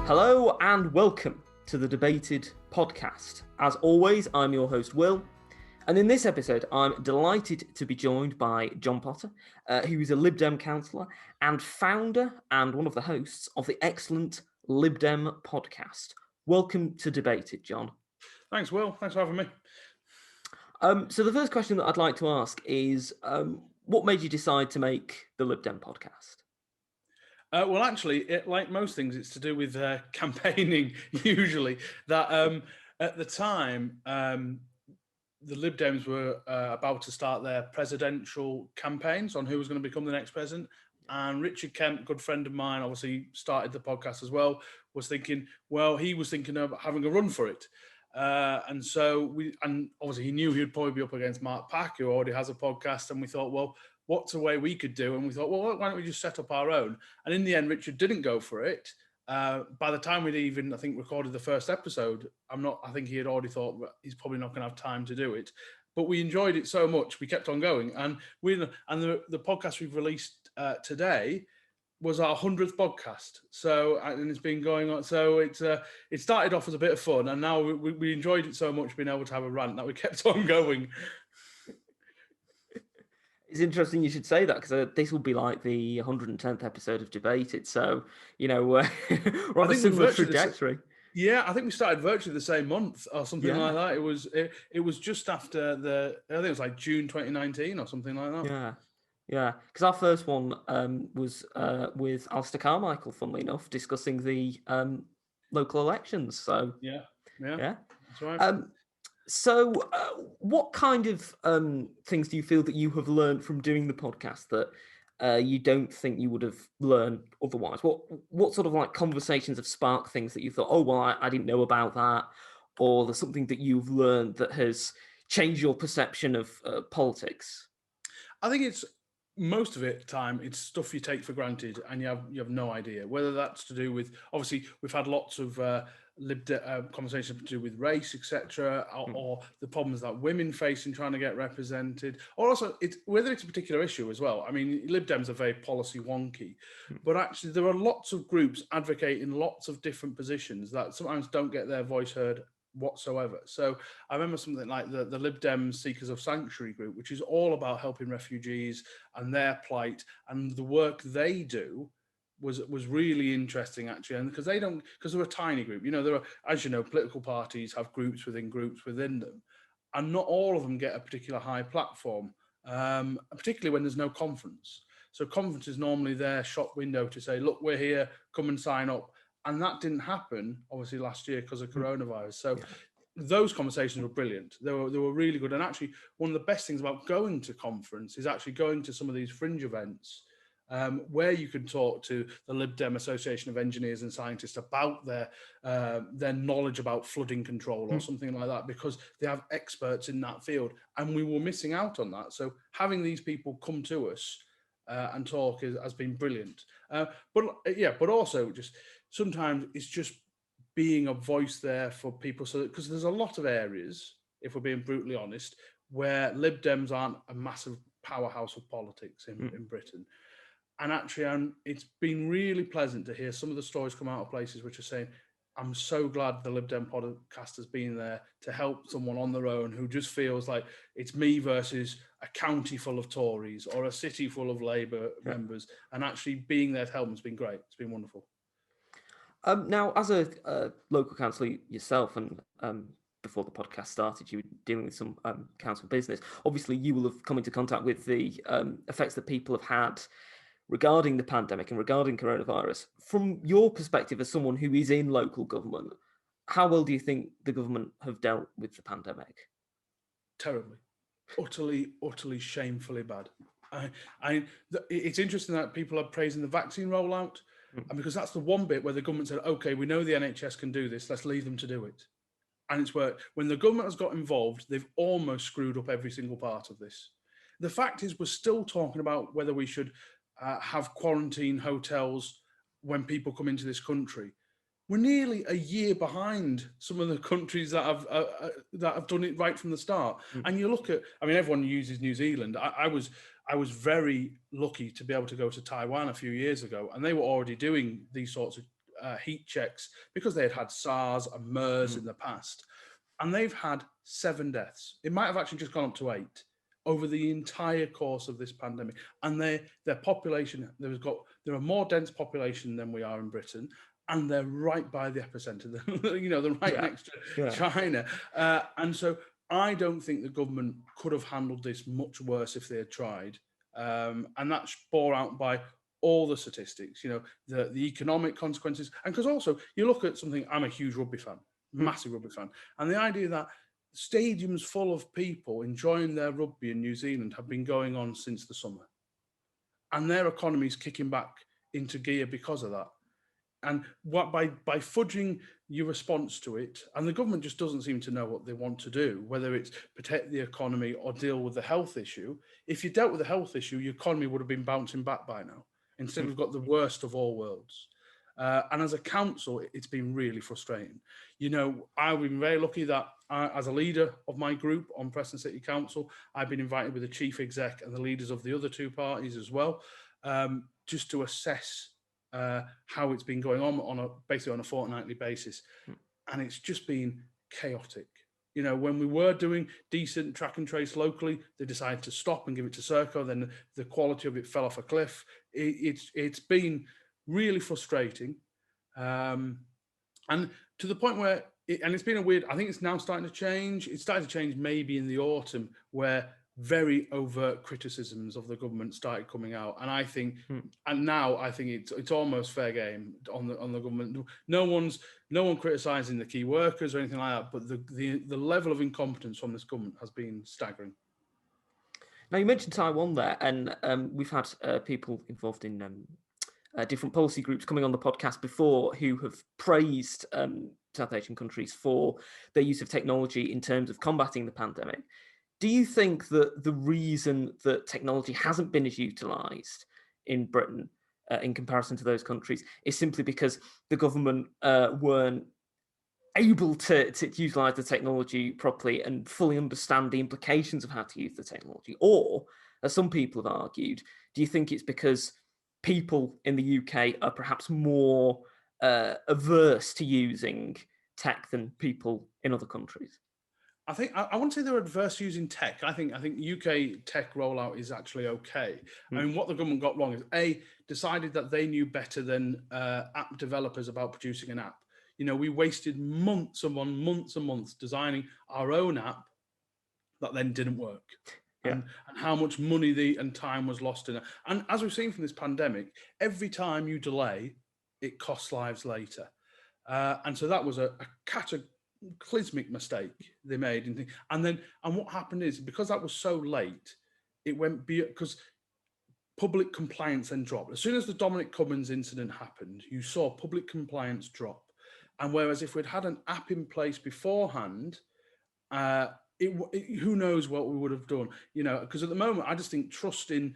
Hello and welcome to the Debated Podcast. As always, I'm your host, Will. And in this episode, I'm delighted to be joined by John Potter, who is a Lib Dem councillor and founder and one of the hosts of the excellent Lib Dem Podcast. Welcome to Debated, John. Thanks, Will. Thanks for having me. So the first question that I'd like to ask is, what made you decide to make the Lib Dem Podcast? Well, actually, like most things, it's to do with campaigning, usually. That at the time, the Lib Dems were about to start their presidential campaigns on who was going to become the next president. And Richard Kemp, good friend of mine, obviously started the podcast as well, was thinking, well, he was thinking of having a run for it. And obviously he knew he would probably be up against Mark Pack, who already has a podcast. And we thought, well, what's a way we could do? And we thought, well, why don't we just set up our own? And in the end, Richard didn't go for it. By the time we'd even, I think, recorded the first episode, I think he had already thought he's probably not going to have time to do it. But we enjoyed it so much, we kept on going. And the podcast we've released today was our 100th podcast. So, and it's been going on. So it started off as a bit of fun, and now we enjoyed it so much being able to have a rant that we kept on going. It's interesting you should say that, because this will be like the 110th episode of Debated. So, we're on a similar trajectory. Yeah, I think we started virtually the same month or something like that. It was just after I think it was like June 2019 or something like that. Yeah, because our first one was with Alistair Carmichael, funnily enough, discussing the local elections. So yeah, that's right. So what kind of things do you feel that you have learned from doing the podcast that you don't think you would have learned otherwise? What sort of like conversations have sparked things that you thought, oh, well, I didn't know about that, or there's something that you've learned that has changed your perception of politics? I think it's most of it it's stuff you take for granted and you have no idea, whether that's to do with, obviously we've had lots of conversations to do with race, etc., or the problems that women face in trying to get represented, or also whether it's a particular issue as well. I mean, Lib Dems are very policy wonky, but actually there are lots of groups advocating lots of different positions that sometimes don't get their voice heard whatsoever. So I remember something like the Lib Dem Seekers of Sanctuary group, which is all about helping refugees and their plight, and the work they do was really interesting, actually. And because they're a tiny group, there are, as you know, political parties have groups within them, and not all of them get a particular high platform, particularly when there's no conference. So conference is normally their shop window to say, look, we're here, come and sign up. And that didn't happen, obviously, last year because of coronavirus. So those conversations were brilliant. They were really good. And actually, one of the best things about going to conference is actually going to some of these fringe events where you can talk to the Lib Dem Association of Engineers and Scientists about their knowledge about flooding control or something like that, because they have experts in that field. And we were missing out on that. So having these people come to us and talk has been brilliant. But also just sometimes it's just being a voice there for people, so because there's a lot of areas, if we're being brutally honest, where Lib Dems aren't a massive powerhouse of politics in Britain. And actually, it's been really pleasant to hear some of the stories come out of places which are saying, I'm so glad the Lib Dem podcast has been there to help someone on their own who just feels like it's me versus a county full of Tories or a city full of Labour members. And actually being there to help them has been great. It's been wonderful. Now, as a local councillor yourself, and before the podcast started, you were dealing with some council business. Obviously, you will have come into contact with the effects that people have had regarding the pandemic and regarding coronavirus. From your perspective as someone who is in local government, how well do you think the government have dealt with the pandemic? Terribly. Utterly shamefully bad. It's interesting that people are praising the vaccine rollout, and because that's the one bit where the government said, okay, we know the NHS can do this, let's leave them to do it. And it's worked. When the government has got involved, they've almost screwed up every single part of this. The fact is, we're still talking about whether we should have quarantine hotels when people come into this country. We're nearly a year behind some of the countries that have done it right from the start. And you look at, I mean, everyone uses New Zealand. I was very lucky to be able to go to Taiwan a few years ago, and they were already doing these sorts of heat checks because they had SARS and MERS in the past. And they've had 7 deaths. It might have actually just gone up to 8 over the entire course of this pandemic. And their population, there are more dense population than we are in Britain, and they're right by the epicenter. They're right next to China. And so I don't think the government could have handled this much worse if they had tried. And that's bore out by all the statistics, the economic consequences. And because also you look at something, I'm a huge rugby fan, massive rugby fan. And the idea that stadiums full of people enjoying their rugby in New Zealand have been going on since the summer. And their economy's kicking back into gear because of that. And by fudging your response to it, and the government just doesn't seem to know what they want to do, whether it's protect the economy or deal with the health issue. If you dealt with the health issue, your economy would have been bouncing back by now. Instead, we've got the worst of all worlds. And as a council, it's been really frustrating. I've been very lucky that as a leader of my group on Preston City Council, I've been invited with the chief exec and the leaders of the other 2 parties as well, just to assess how it's been going on basically on a fortnightly basis. And it's just been chaotic. When we were doing decent track and trace locally, they decided to stop and give it to Serco. Then the quality of it fell off a cliff. It's been really frustrating. And to the point where, it's been I think it's now starting to change. It started to change maybe in the autumn, where very overt criticisms of the government started coming out. And I think, and now I think it's almost fair game on the government. No one criticising the key workers or anything like that, but the level of incompetence from this government has been staggering. Now, you mentioned Taiwan there, and we've had people involved in different policy groups coming on the podcast before who have praised South Asian countries for their use of technology in terms of combating the pandemic. Do you think that the reason that technology hasn't been as utilised in Britain in comparison to those countries is simply because the government weren't able to utilise the technology properly and fully understand the implications of how to use the technology? Or, as some people have argued, do you think it's because people in the UK are perhaps more averse to using tech than people in other countries? I think I wouldn't say they're adverse to using tech. I think UK tech rollout is actually okay. I mean, what the government got wrong is decided that they knew better than app developers about producing an app. We wasted months and months designing our own app that then didn't work. And how much money and time was lost in it. And as we've seen from this pandemic, every time you delay, it costs lives later. And so that was a cataclysmic mistake they made. And what happened is, because that was so late, it went because public compliance then dropped. As soon as the Dominic Cummings incident happened, you saw public compliance drop. And whereas if we'd had an app in place beforehand, who knows what we would have done, because at the moment, I just think trust in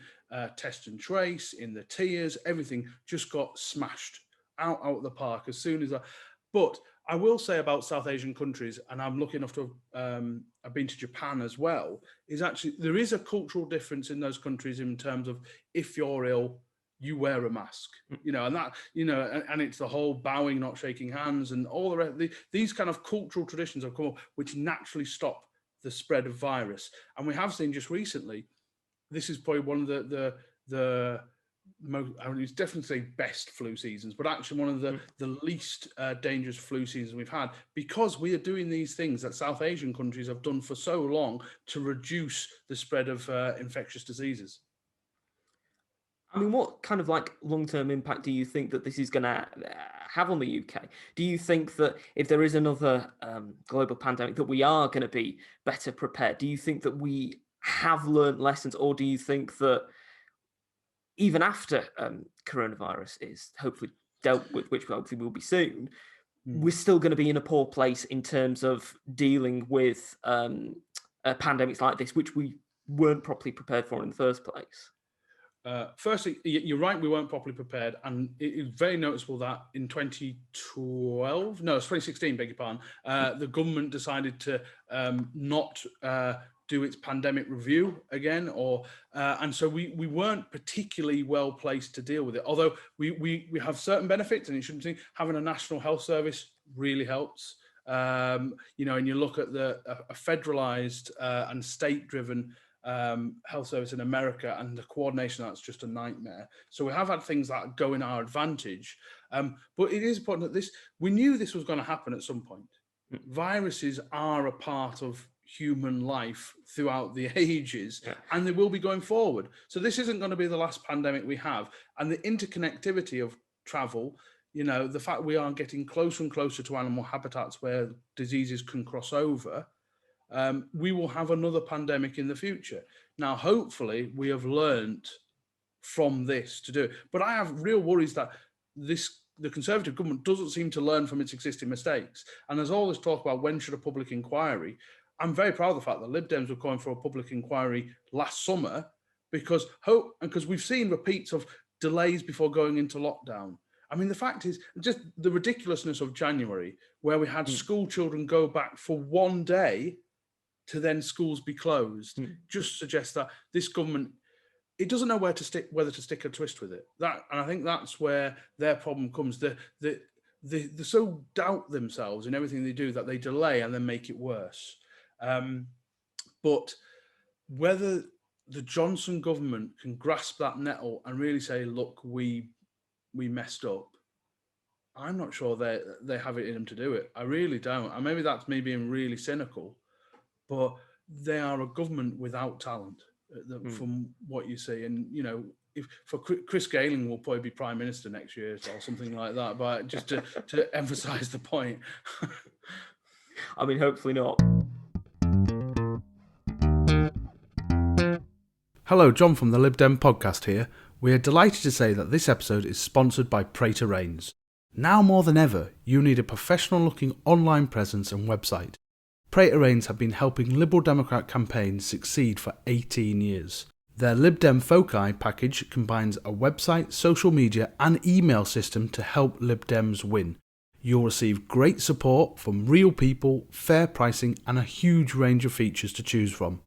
test and trace, in the tiers, everything just got smashed out of the park as soon as that. But I will say about South Asian countries, and I'm lucky enough to have been to Japan as well, is actually there is a cultural difference in those countries in terms of if you're ill, you wear a mask, and that, and it's the whole bowing, not shaking hands, and all the rest. These kind of cultural traditions have come up, which naturally stop the spread of virus. And we have seen just recently, this is probably one of the most, I mean, it's definitely best flu seasons, but actually one of the least dangerous flu seasons we've had, because we are doing these things that South Asian countries have done for so long to reduce the spread of infectious diseases. I mean, what kind of long-term impact do you think that this is going to have on the UK? Do you think that if there is another global pandemic, that we are going to be better prepared? Do you think that we have learned lessons, or do you think that even after coronavirus is hopefully dealt with, which hopefully will be soon, we're still going to be in a poor place in terms of dealing with pandemics like this, which we weren't properly prepared for in the first place? Firstly, you're right, we weren't properly prepared, and it is very noticeable that in 2016, beg your pardon, the government decided to not do its pandemic review again, and so we weren't particularly well placed to deal with it. Although we have certain benefits, and you shouldn't think having a national health service really helps. And you look at a federalized and state-driven health service in America, and the coordination, that's just a nightmare. So we have had things that go in our advantage, but it is important that we knew this was going to happen at some point. Viruses are a part of human life throughout the ages, and they will be going forward. So this isn't going to be the last pandemic we have. And the interconnectivity of travel, the fact we are getting closer and closer to animal habitats where diseases can cross over, we will have another pandemic in the future. Now, hopefully we have learned from this to do it. But I have real worries that the Conservative government doesn't seem to learn from its existing mistakes. And there's all this talk about when should a public inquiry. I'm very proud of the fact that Lib Dems were calling for a public inquiry last summer because we've seen repeats of delays before going into lockdown. I mean, the fact is just the ridiculousness of January, where we had school children go back for one day to then schools be closed, just suggests that this government, it doesn't know whether to stick a twist with it. And I think that's where their problem comes. They so doubt themselves in everything they do that they delay and then make it worse. But whether the Johnson government can grasp that nettle and really say, look, we messed up, I'm not sure they have it in them to do it. I really don't. And maybe that's me being really cynical, but they are a government without talent from what you see. And, if for Chris Galing will probably be Prime Minister next year or something like that, but just to emphasise the point. I mean, hopefully not. Hello, John from the Lib Dem Podcast here. We are delighted to say that this episode is sponsored by Prater Rains. Now more than ever, you need a professional-looking online presence and website. Prater Rains have been helping Liberal Democrat campaigns succeed for 18 years. Their Lib Dem Foci package combines a website, social media and email system to help Lib Dems win. You'll receive great support from real people, fair pricing and a huge range of features to choose from.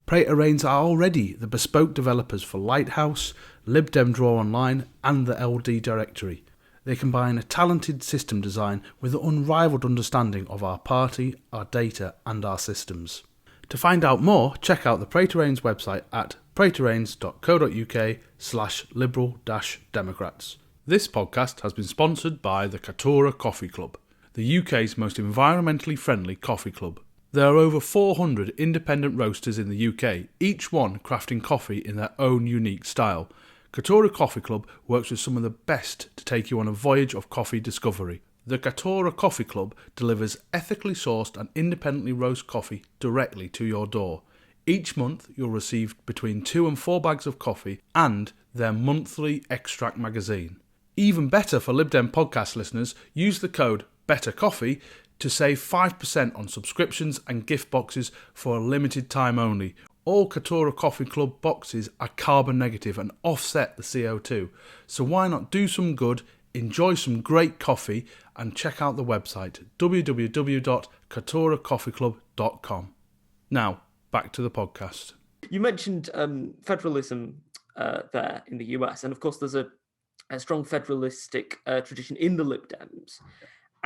Prater Rains are already the bespoke developers for Lighthouse, Lib Dem Draw Online and the LD Directory. They combine a talented system design with an unrivaled understanding of our party, our data and our systems. To find out more, check out the Prater Rains website at praterrains.co.uk/liberal-democrats. This podcast has been sponsored by the Katora Coffee Club, the UK's most environmentally friendly coffee club. There are over 400 independent roasters in the UK, each one crafting coffee in their own unique style. Katora Coffee Club works with some of the best to take you on a voyage of coffee discovery. The Katora Coffee Club delivers ethically sourced and independently roast coffee directly to your door. Each month you'll receive between 2 and 4 bags of coffee and their monthly extract magazine. Even better for Lib Dem Podcast listeners, use the code BETTERCOFFEE to save 5% on subscriptions and gift boxes for a limited time only. All Katora Coffee Club boxes are carbon negative and offset the CO2. So why not do some good, enjoy some great coffee and check out the website www.katoracoffeeclub.com. Now, back to the podcast. You mentioned federalism there in the US, and of course there's a strong federalistic tradition in the Lib Dems.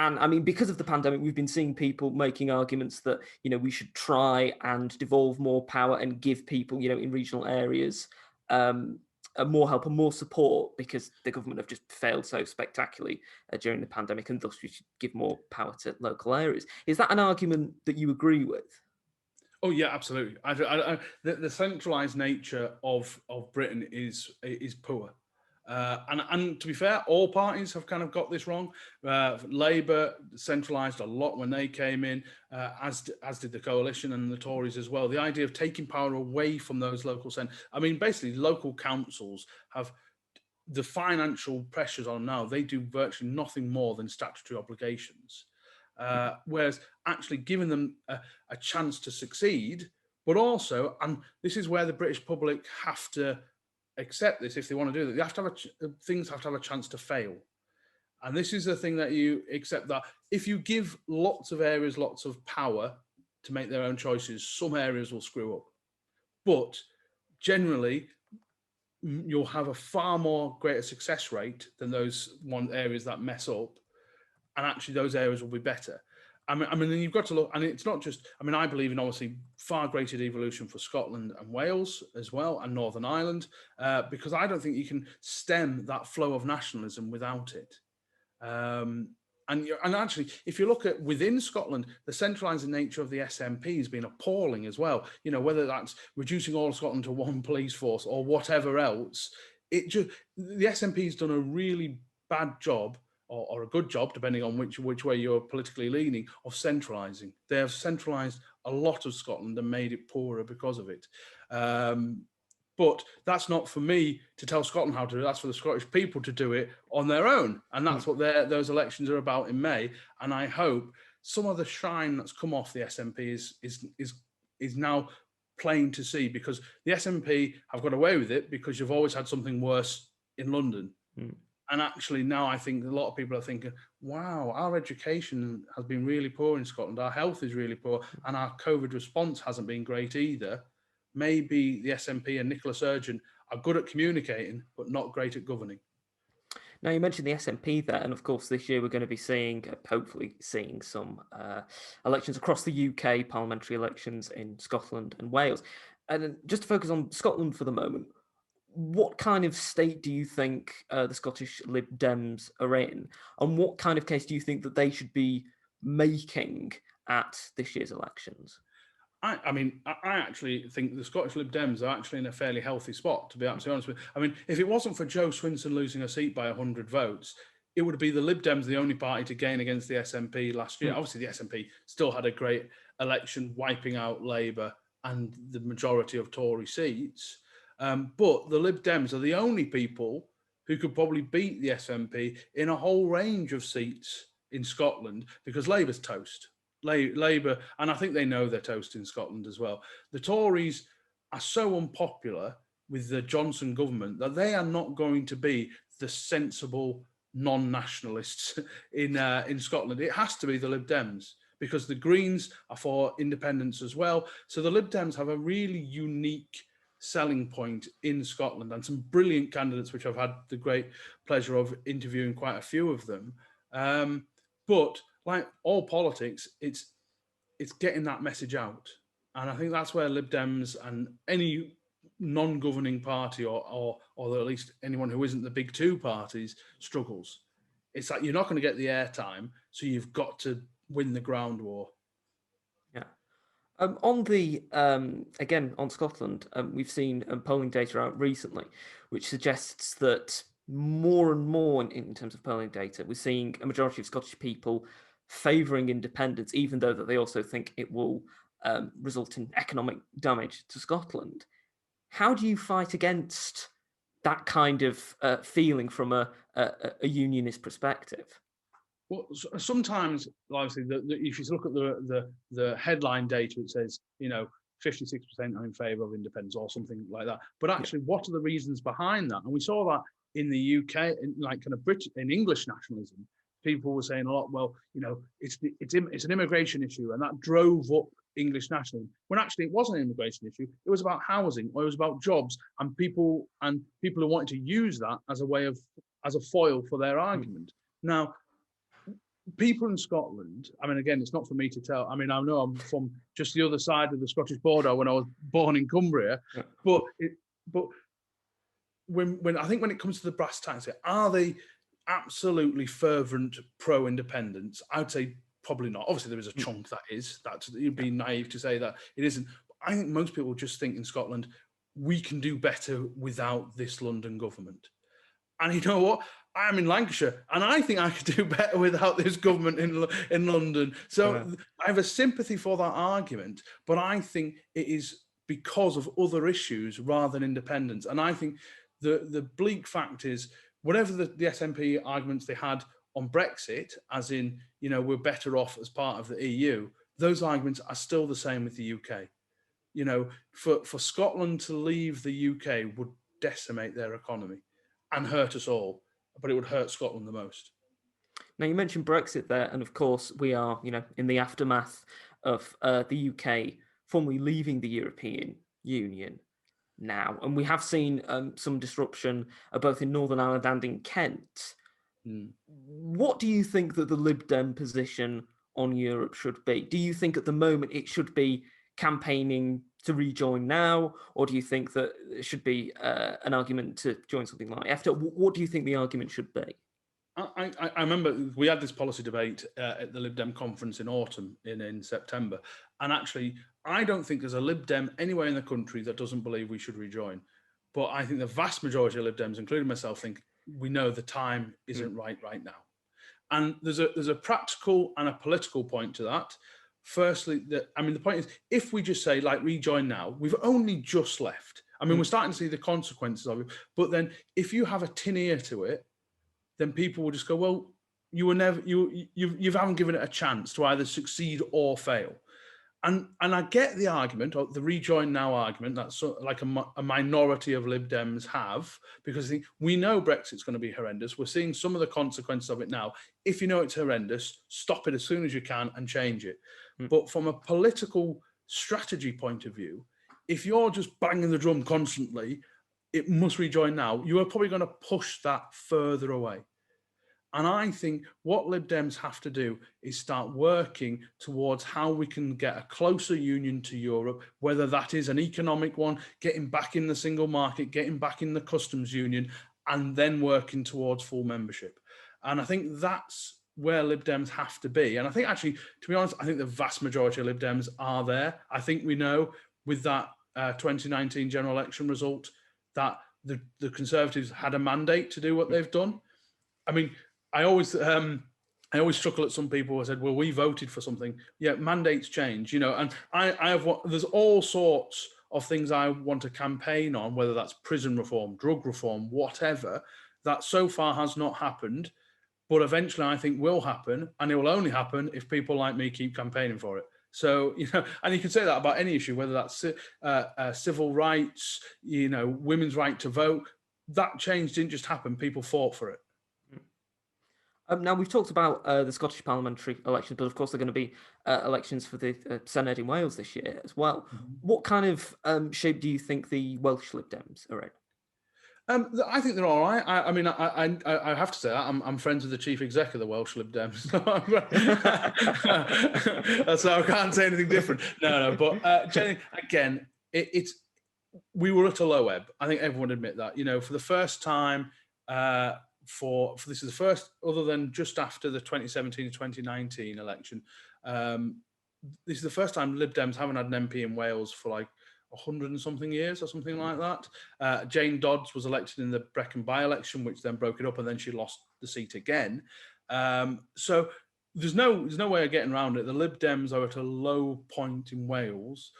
And I mean, because of the pandemic, we've been seeing people making arguments that, we should try and devolve more power and give people, in regional areas more help and more support because the government have just failed so spectacularly during the pandemic, and thus we should give more power to local areas. Is that an argument that you agree with? Oh yeah, absolutely. The centralised nature of Britain is poor. And to be fair, all parties have kind of got this wrong. Labour centralised a lot when they came in, as did the coalition and the Tories as well. The idea of taking power away from those local basically local councils have the financial pressures on them now. They do virtually nothing more than statutory obligations, whereas actually giving them a chance to succeed, but also, and this is where the British public have to accept this if they want to do that. They have to have things have to have a chance to fail, and this is the thing that you accept, that if you give lots of areas lots of power, to make their own choices, some areas will screw up. But generally, you'll have a far more greater success rate than those areas that mess up. And actually those areas will be better. I mean, you've got to look, and it's not just, I mean, I believe in obviously far greater devolution for Scotland and Wales as well, and Northern Ireland, because I don't think you can stem that flow of nationalism without it. And actually, if you look at within Scotland, the centralising nature of the SNP has been appalling as well. You know, whether that's reducing all of Scotland to one police force or whatever else, the SNP has done a really bad job, or a good job, depending on which way you're politically leaning, of centralising. They have centralised a lot of Scotland and made it poorer because of it. But that's not for me to tell Scotland how to do it. That's for the Scottish people to do it on their own. And that's what those elections are about in May. And I hope some of the shine that's come off the SNP is now plain to see, because the SNP have got away with it because you've always had something worse in London. And actually now I think a lot of people are thinking, wow, our education has been really poor in Scotland. Our health is really poor, and our COVID response hasn't been great either. Maybe the SNP and Nicola Sturgeon are good at communicating, but not great at governing. Now, you mentioned the SNP there, and of course this year we're going to be hopefully seeing some elections across the UK, parliamentary elections in Scotland and Wales. And just to focus on Scotland for the moment, what kind of state do you think the Scottish Lib Dems are in? And what kind of case do you think that they should be making at this year's elections? I mean, I actually think the Scottish Lib Dems are actually in a fairly healthy spot, to be absolutely honest with you. I mean, if it wasn't for Jo Swinson losing a seat by 100 votes, it would be the Lib Dems the only party to gain against the SNP last year. Obviously, the SNP still had a great election, wiping out Labour and the majority of Tory seats. But the Lib Dems are the only people who could probably beat the SNP in a whole range of seats in Scotland, because Labour's toast. Labour, and I think they know they're toast in Scotland as well. The Tories are so unpopular with the Johnson government that they are not going to be the sensible non-nationalists in Scotland. It has to be the Lib Dems, because the Greens are for independence as well. So the Lib Dems have a really unique selling point in Scotland, and some brilliant candidates, which I've had the great pleasure of interviewing quite a few of them. But like all politics, it's getting that message out. And I think that's where Lib Dems and any non-governing party or at least anyone who isn't the big two parties struggles. It's like you're not going to get the airtime, so you've got to win the ground war. Yeah. Again, on Scotland, we've seen polling data out recently, which suggests that more and more in terms of polling data, we're seeing a majority of Scottish people favouring independence, even though that they also think it will result in economic damage to Scotland. How do you fight against that kind of feeling from a unionist perspective? Well, sometimes, obviously, if you look at the headline data, it says, 56% are in favour of independence or something like that. But actually, what are the reasons behind that? And we saw that in the UK, in English nationalism. People were saying a lot, well, it's an immigration issue, and that drove up English nationalism. When actually it wasn't an immigration issue. It was about housing, or it was about jobs, and people who wanted to use that as a foil for their argument. Now, people in Scotland, I mean, again, it's not for me to tell. I mean, I know I'm from just the other side of the Scottish border when I was born in Cumbria, but when I think when it comes to the brass tacks, are they absolutely fervent pro-independence? I would say probably not. Obviously, there is a chunk you'd be naive to say that it isn't. I think most people just think in Scotland, we can do better without this London government. And you know what? I'm in Lancashire, and I think I could do better without this government in London. So I have a sympathy for that argument, but I think it is because of other issues rather than independence. And I think the bleak fact is, whatever the SNP arguments they had on Brexit, as in, we're better off as part of the EU, those arguments are still the same with the UK. For Scotland to leave the UK would decimate their economy and hurt us all, but it would hurt Scotland the most. Now, you mentioned Brexit there, and of course we are, in the aftermath of the UK formally leaving the European Union now, and we have seen some disruption both in Northern Ireland and in Kent. What do you think that the Lib Dem position on Europe should be? Do you think at the moment it should be campaigning to rejoin now, or do you think that it should be an argument to join something like EFTA? What do you think the argument should be? I remember we had this policy debate at the Lib Dem conference in autumn, in September. And actually, I don't think there's a Lib Dem anywhere in the country that doesn't believe we should rejoin. But I think the vast majority of Lib Dems, including myself, think we know the time isn't right now. And there's a practical and a political point to that. Firstly, the point is, if we just say, like, rejoin now, we've only just left. I mean, we're starting to see the consequences of it. But then if you have a tin ear to it, then people will just go, well, you haven't given it a chance to either succeed or fail. And I get the argument, or the rejoin now argument, that's like a minority of Lib Dems have, because we know Brexit's going to be horrendous. We're seeing some of the consequences of it now. If you know it's horrendous, stop it as soon as you can and change it. But from a political strategy point of view, if you're just banging the drum constantly, it must rejoin now, you are probably going to push that further away. And I think what Lib Dems have to do is start working towards how we can get a closer union to Europe, whether that is an economic one, getting back in the single market, getting back in the customs union, and then working towards full membership. And I think that's where Lib Dems have to be. And I think actually, to be honest, I think the vast majority of Lib Dems are there. I think we know with that 2019 general election result that the Conservatives had a mandate to do what they've done. I mean, I always chuckle at some people who said, well, we voted for something. Yeah, mandates change, and there's all sorts of things I want to campaign on, whether that's prison reform, drug reform, whatever, that so far has not happened, but eventually I think will happen, and it will only happen if people like me keep campaigning for it. So, and you can say that about any issue, whether that's civil rights, women's right to vote. That change didn't just happen, people fought for it. Now, we've talked about the Scottish parliamentary elections, but of course there are going to be elections for the Senedd in Wales this year as well. What kind of shape do you think the Welsh Lib Dems are in? I think they're all right. I have to say that I'm friends with the chief exec of the Welsh Lib Dems. So I can't say anything different. No. But again, we were at a low ebb. I think everyone would admit that. For the first time. For this is the first, other than just after the 2017 to 2019 election, this is the first time Lib Dems haven't had an MP in Wales for like 100 and something years or something like that. Jane Dodds was elected in the Brecon by-election, which then broke it up, and then she lost the seat again. So there's no way of getting around it. The Lib Dems are at a low point in Wales,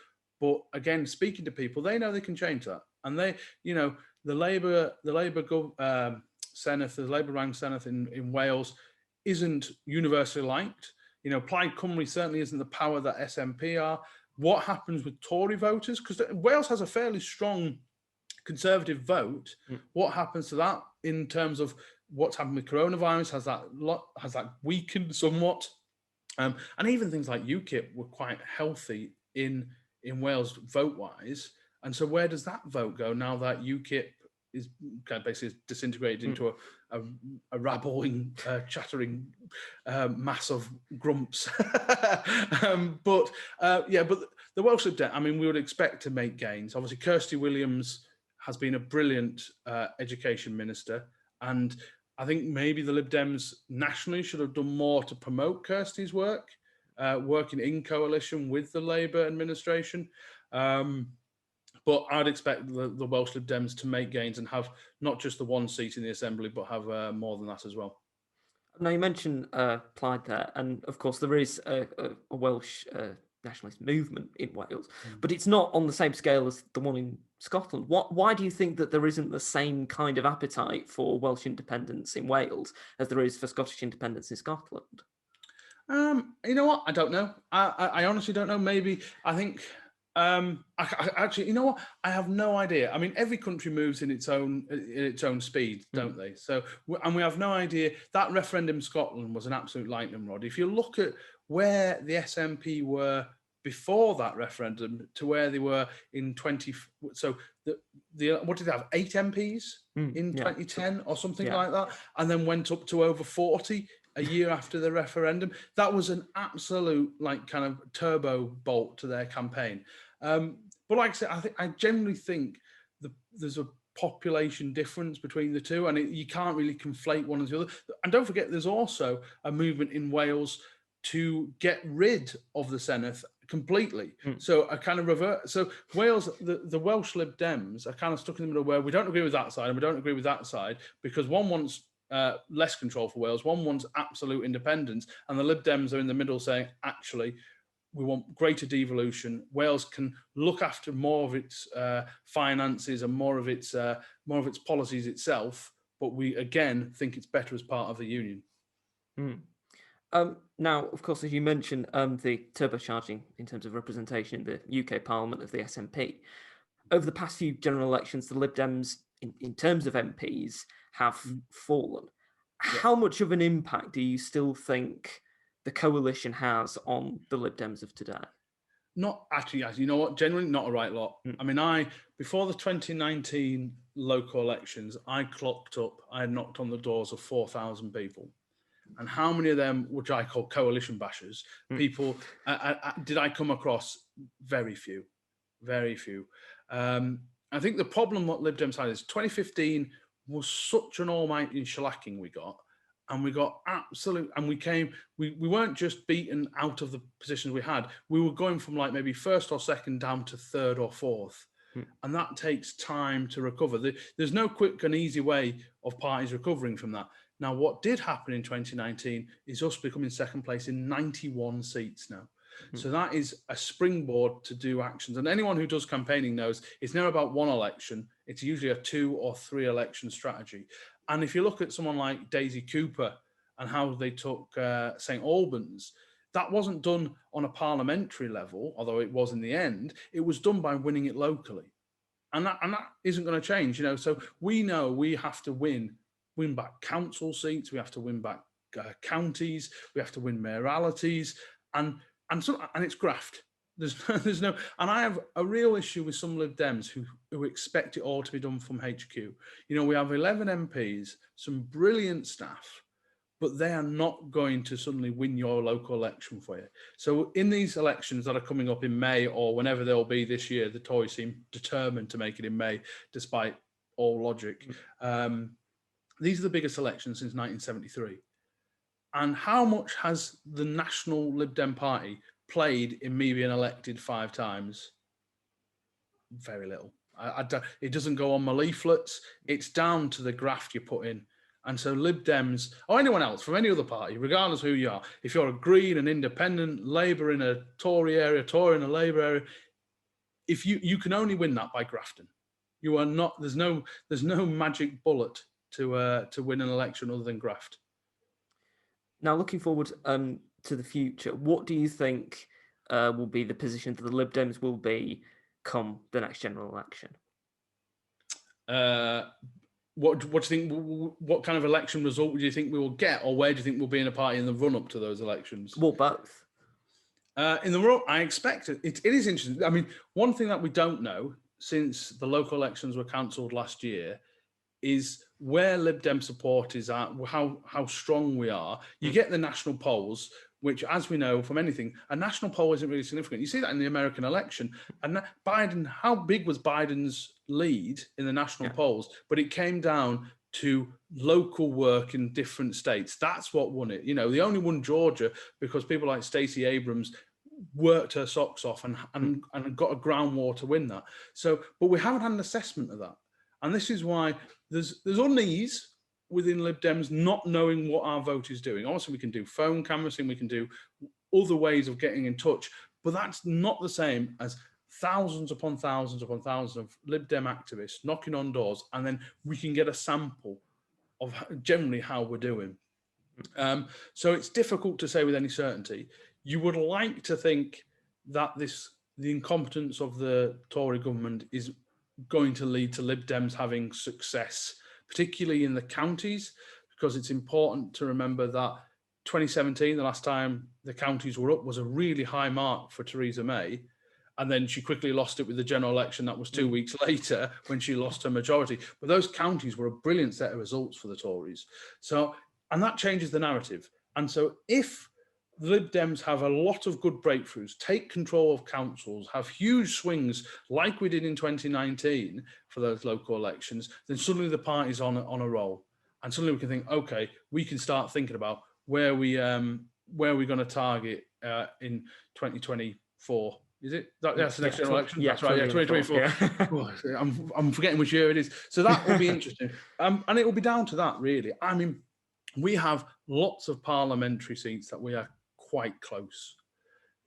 but again, speaking to people, they know they can change that, and they, the Labour Senedd, the Labour-rang Senedd in Wales isn't universally liked. Plaid Cymru certainly isn't the power that SNP are. What happens with Tory voters? Because Wales has a fairly strong Conservative vote. What happens to that in terms of what's happened with coronavirus? Has that weakened somewhat? And even things like UKIP were quite healthy in Wales vote-wise. And so where does that vote go now that UKIP is kind of basically disintegrated into a rabbling, chattering mass of grumps? But the Welsh Lib Dem, we would expect to make gains. Obviously, Kirsty Williams has been a brilliant education minister, and I think maybe the Lib Dems nationally should have done more to promote Kirsty's work, working in coalition with the Labour administration. But I'd expect the Welsh Lib Dems to make gains and have not just the one seat in the Assembly, but have more than that as well. Now, you mentioned Plaid there, and of course there is a Welsh nationalist movement in Wales, but it's not on the same scale as the one in Scotland. Why do you think that there isn't the same kind of appetite for Welsh independence in Wales as there is for Scottish independence in Scotland? You know what? I don't know. I honestly don't know. Maybe I think Actually, you know what? I have no idea. I mean, every country moves in its own speed, don't they? So, and we have no idea. That referendum in Scotland was an absolute lightning rod. If you look at where the SNP were before that referendum to where they were in 20, so the what did they have? 8 MPs in 2010 or something like that, and then went up to over 40 a year after the referendum. That was an absolute kind of turbo bolt to their campaign. But like I said, I generally think there's a population difference between the two, and you can't really conflate one and the other. And don't forget, there's also a movement in Wales to get rid of the Senedd completely. So a kind of revert. So Wales, the Welsh Lib Dems are kind of stuck in the middle where we don't agree with that side and we don't agree with that side, because one wants less control for Wales, one wants absolute independence, and the Lib Dems are in the middle saying, actually, we want greater devolution. Wales can look after more of its finances and more of its policies itself, but we again think it's better as part of the union. Now, of course, as you mentioned, the turbocharging in terms of representation in the UK Parliament of the SNP. Over the past few general elections, the Lib Dems, in terms of MPs, have fallen. How much of an impact do you still think the coalition has on the Lib Dems of today? Not actually, as you know what, generally not a right lot. I mean, before the 2019 local elections, I had knocked on the doors of 4,000 people. And how many of them, which I call coalition bashers, people, did I come across? Very few, very few. I think the problem what Lib Dems had is 2015 was such an almighty shellacking we got, and we got absolute, and we weren't just beaten out of the positions we had. We were going from maybe first or second down to third or fourth. And that takes time to recover. There's no quick and easy way of parties recovering from that. Now, what did happen in 2019 is us becoming second place in 91 seats now. So that is a springboard to do actions. And anyone who does campaigning knows it's never about one election. It's usually a 2 or 3 election strategy. And if you look at someone like Daisy Cooper and how they took St Albans, that wasn't done on a parliamentary level, although it was in the end. It was done by winning it locally. And that isn't going to change, So we know we have to win back council seats, we have to win back counties, we have to win mayoralties, and it's graft. There's no, and I have a real issue with some Lib Dems who expect it all to be done from HQ. We have 11 MPs, some brilliant staff, but they are not going to suddenly win your local election for you. So in these elections that are coming up in May or whenever they'll be this year, the Tories seem determined to make it in May, despite all logic. These are the biggest elections since 1973. And how much has the National Lib Dem Party played in me being elected 5 times? Very little. It doesn't go on my leaflets. It's down to the graft you put in. And so Lib Dems, or anyone else from any other party, regardless who you are, if you're a Green, an Independent, Labour in a Tory area, Tory in a Labour area, if you can only win that by grafting. You are not. There's no magic bullet to win an election other than graft. Now, looking forward to the future, what do you think will be the position that the Lib Dems will be come the next general election? What do you think? What kind of election result do you think we will get, or where do you think we'll be in a party in the run up to those elections? Well, both. In the run, I expect it. It is interesting. I mean, one thing that we don't know since the local elections were cancelled last year is where Lib Dem support is at, how strong we are. You get the national polls, which, as we know from anything, a national poll isn't really significant. You see that in the American election. And Biden, how big was Biden's lead in the national polls? But it came down to local work in different states. That's what won it. They only won Georgia because people like Stacey Abrams worked her socks off and got a ground war to win that. So, but we haven't had an assessment of that. And this is why there's unease within Lib Dems not knowing what our vote is doing. Also, we can do phone canvassing, we can do other ways of getting in touch, but that's not the same as thousands upon thousands upon thousands of Lib Dem activists knocking on doors, and then we can get a sample of generally how we're doing. So it's difficult to say with any certainty. You would like to think that this the incompetence of the Tory government is going to lead to Lib Dems having success, particularly in the counties, because it's important to remember that 2017, the last time the counties were up, was a really high mark for Theresa May. And then she quickly lost it with the general election. That was 2 weeks later when she lost her majority. But those counties were a brilliant set of results for the Tories. So, and that changes the narrative. And so if the Lib Dems have a lot of good breakthroughs, take control of councils, have huge swings like we did in 2019 for those local elections, then suddenly the party's on a roll. And suddenly we can think, okay, we can start thinking about where we're going to target in 2024. Is it? That's the next general election? Yeah, that's right, yeah, 2024. Yeah. I'm forgetting which year it is. So that will be interesting. And it will be down to that, really. I mean, we have lots of parliamentary seats that we are quite close,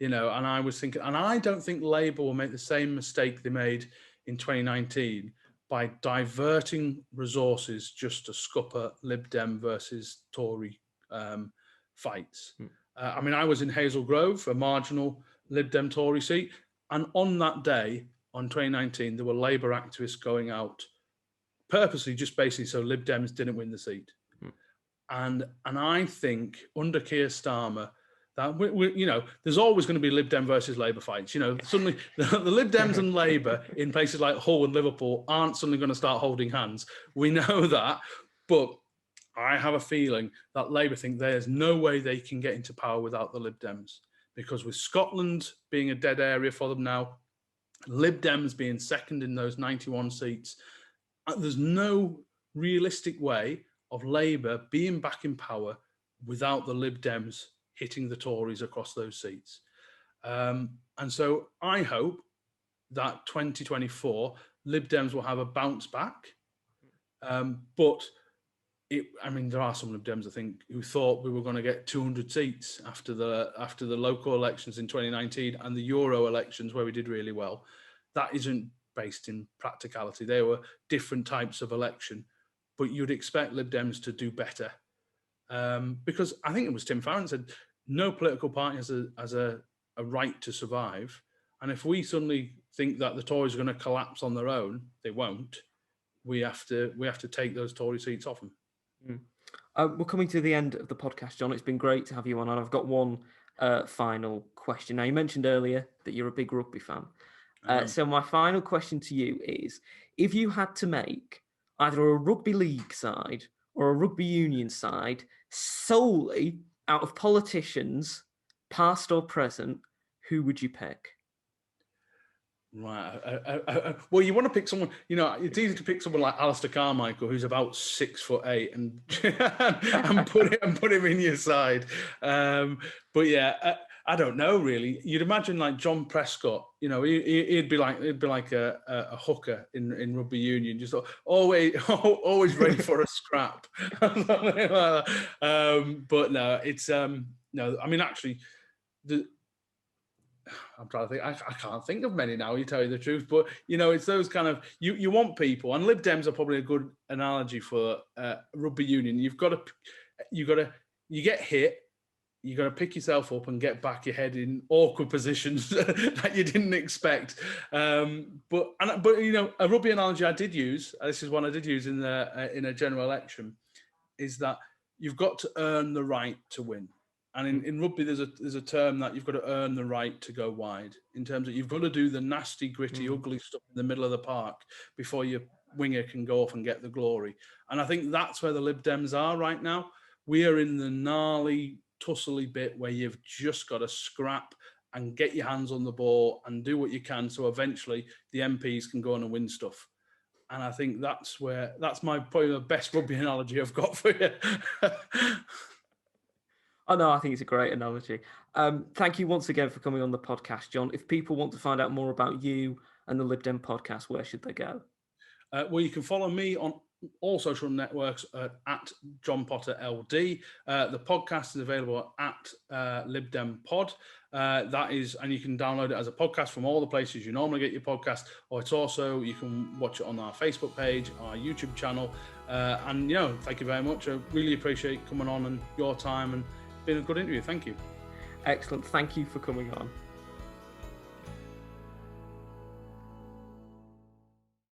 and I was thinking, and I don't think Labour will make the same mistake they made in 2019 by diverting resources just to scupper Lib Dem versus Tory fights. I mean, I was in Hazel Grove, a marginal Lib Dem Tory seat, and on that day, on 2019, there were Labour activists going out purposely, just basically so Lib Dems didn't win the seat. And I think under Keir Starmer, that there's always going to be Lib Dem versus Labour fights. Suddenly the Lib Dems and Labour in places like Hull and Liverpool aren't suddenly going to start holding hands. We know that, but I have a feeling that Labour think there's no way they can get into power without the Lib Dems, because with Scotland being a dead area for them now, Lib Dems being second in those 91 seats, there's no realistic way of Labour being back in power without the Lib Dems hitting the Tories across those seats. And so I hope that 2024, Lib Dems will have a bounce back. But there are some Lib Dems, I think, who thought we were going to get 200 seats after the local elections in 2019 and the Euro elections where we did really well. That isn't based in practicality. They were different types of election, but you'd expect Lib Dems to do better. Because I think it was Tim Farron said, no political party has a right to survive. And if we suddenly think that the Tories are going to collapse on their own, they won't. We have to take those Tory seats off them. We're coming to the end of the podcast, John. It's been great to have you on, and I've got one final question. Now, you mentioned earlier that you're a big rugby fan. So my final question to you is, if you had to make either a rugby league side or a rugby union side solely out of politicians, past or present, who would you pick? Right. Well, you want to pick someone, it's easy to pick someone like Alistair Carmichael, who's about 6'8", and put him in your side. But yeah, I don't know really. You'd imagine like John Prescott, he'd be like a hooker in rugby union, just always ready for a scrap. But no, it's no. I mean, actually, I'm trying to think. I can't think of many now. You tell you the truth, but it's those kind of you want people, and Lib Dems are probably a good analogy for rugby union. You get hit. You got to pick yourself up and get back your head in awkward positions that you didn't expect. But a rugby analogy I did use. This is one I did use in a general election, is that you've got to earn the right to win. And in rugby, there's a term that you've got to earn the right to go wide, in terms of you've got to do the nasty, gritty, ugly stuff in the middle of the park before your winger can go off and get the glory. And I think that's where the Lib Dems are right now. We are in the gnarly, tussly bit where you've just got to scrap and get your hands on the ball and do what you can, so eventually the MPs can go on and win stuff. And I think that's probably the best rugby analogy I've got for you. Oh, no, I think it's a great analogy. Thank you once again for coming on the podcast, John. If people want to find out more about you and the Lib Dem Podcast, where should they go? Well, you can follow me on all social networks at John Potter LD. The podcast is available at LibDem Pod. That is, and you can download it as a podcast from all the places you normally get your podcast, or it's also, you can watch it on our Facebook page, our YouTube channel. And thank you very much. I really appreciate coming on and your time, and been a good interview. Thank you. Excellent. Thank you for coming on.